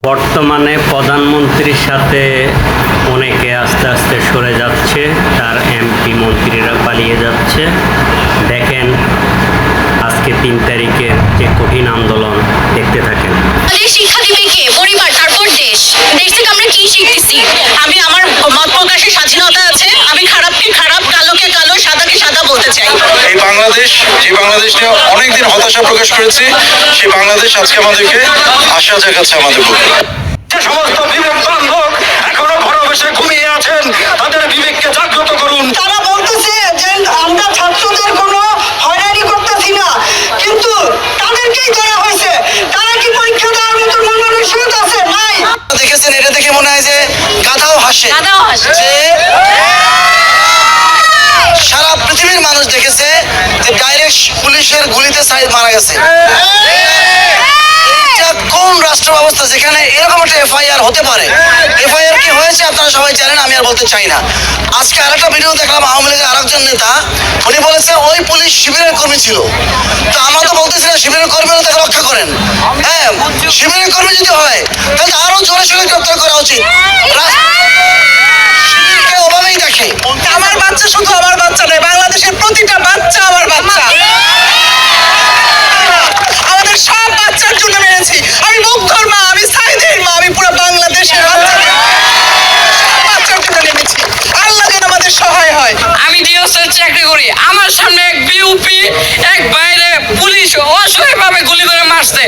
বর্তমানে প্রধানমন্ত্রীর সাথে অনেকে আস্তে আস্তে সরে যাচ্ছে, তার এমপি মন্ত্রীরা পালিয়ে যাচ্ছে। দেখেন আজকে ৩ তারিখের যে কঠিন আন্দোলন, দেখতে থাকেন। শিক্ষা দিবে কে? পরিবার, তারপর দেশ। দেশ থেকে আমরা কি শিখতেছি? আমি আমার মত প্রকাশের স্বাধীনতা আছে, আমি খারাপকে খারাপ, কালোকে কালো, সাদাকে সাদা বলতে চাই। এই বাংলাদেশ, যে বাংলাদেশ নিয়ে অনেকদিন হতাশা প্রকাশ করেছি, সেই বাংলাদেশ আজকে আমাদেরকে আশা জাগাচ্ছে আমাদের বুকে। যে সমস্ত বিবেকবান লোক এখনো ঘরে বসে ঘুমিয়ে আছেন, তাদের বিবেককে জাগ্রত করুন। তারা বলতেছে যে আমরা ছাত্রদের কোনো হয়রানি করতেছি না, কিন্তু তাদেরকেই ধরা হয়েছে। তারা কি পরীক্ষা দেওয়ার মতো মন মানসিকতা আছে? নাই। দেখেছেন, এটা দেখে মনে হয় যে গাধাও হাসে। যে সারা পৃথিবীর মানুষ দেখেছে যে ডাইরেক্ট পুলিশের গুলিতে সাইদ মারা গেছে। এটা কোন রাষ্ট্র ব্যবস্থা যেখানে এরকম একটা এফআইআর হতে পারে? এফআইআর কি হয়েছে আপনারা সবাই জানেন, আমি আর বলতে চাই না। আজকে আরেকটা ভিডিও দেখলাম, আওয়ামী লীগের আরেকজন নেতা উনি বলেছে ওই পুলিশ শিবিরের কর্মী ছিল। তো আমরা তো বলতেছি না শিবিরের কর্মীরা তাকে রক্ষা করেন। হ্যাঁ, শিবিরের কর্মী যদি হয় তাহলে আরো জোরে সোরে গ্রেপ্তার করা উচিত। শিবিরকে ওভাবেই দেখে। আমার বাচ্চা শুধু আমার বাচ্চা নয়, বাংলাদেশের প্রতিটা বাচ্চা আমার বাচ্চা। আমাদের সব বাচ্চার জন্য মেরেছি। আমি মুগ্ধর মা, আমি সাইদের মা, আমি পুরো বাংলাদেশের সব বাচ্চার জন্য নেমেছি। আল্লাহ যেন আমাদের সহায় হয়। আমি ডিওসের চাকরি করি, আমার সামনে এক বিউপি, এক বাইরে পুলিশ অসহায়ভাবে গুলি করে মারছে।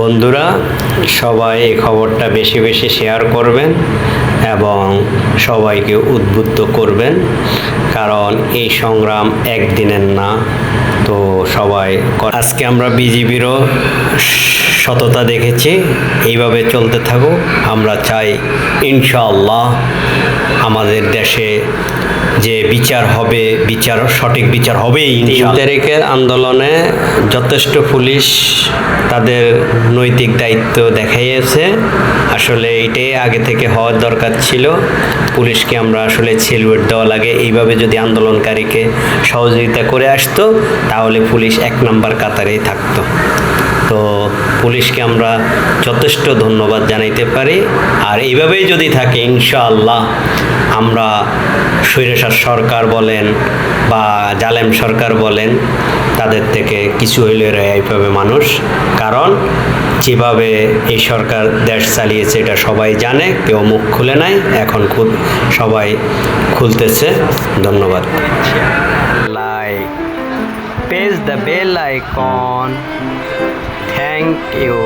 বন্ধুরা, সবাই এই খবরটা বেশি বেশি শেয়ার করবেন এবং সবাইকে উদ্বুদ্ধ করবেন, কারণ এই সংগ্রাম একদিনের না। তো সবাই আজকে আমরা বিজিবিরও সততা দেখেছি, এইভাবে চলতে থাকুক। আমরা চাই ইনশাআল্লাহ আমাদের দেশে যে বিচার হবে, সঠিক বিচার হবেই। ৩ তারিখের আন্দোলনে যথেষ্ট পুলিশ তাদের নৈতিক দায়িত্ব দেখাইয়েছে। আসলে এটাই আগে থেকে হওয়ার দরকার ছিল। পুলিশকে আমরা আসলে সেলুট দেওয়া লাগে। এইভাবে যদি আন্দোলনকারীকে সহযোগিতা করে আসতো তাহলে পুলিশ ১ নম্বর কাতারেই থাকতো। তো পুলিশকে আমরা যথেষ্ট ধন্যবাদ জানাইতে পারি। আর এইভাবেই যদি থাকে ইনশাআল্লাহ আমরা স্বৈরাচার সরকার বলেন বা জালেম সরকার বলেন, তাদের থেকে কিছু হইলে রেহাই পাবে মানুষ। কারণ যেভাবে এই সরকার দেশ চালিয়েছে এটা সবাই জানে, কেউ মুখ খুলে নাই, এখন সবাই খুলতেছে। ধন্যবাদ। Like, press the bell icon. Thank you.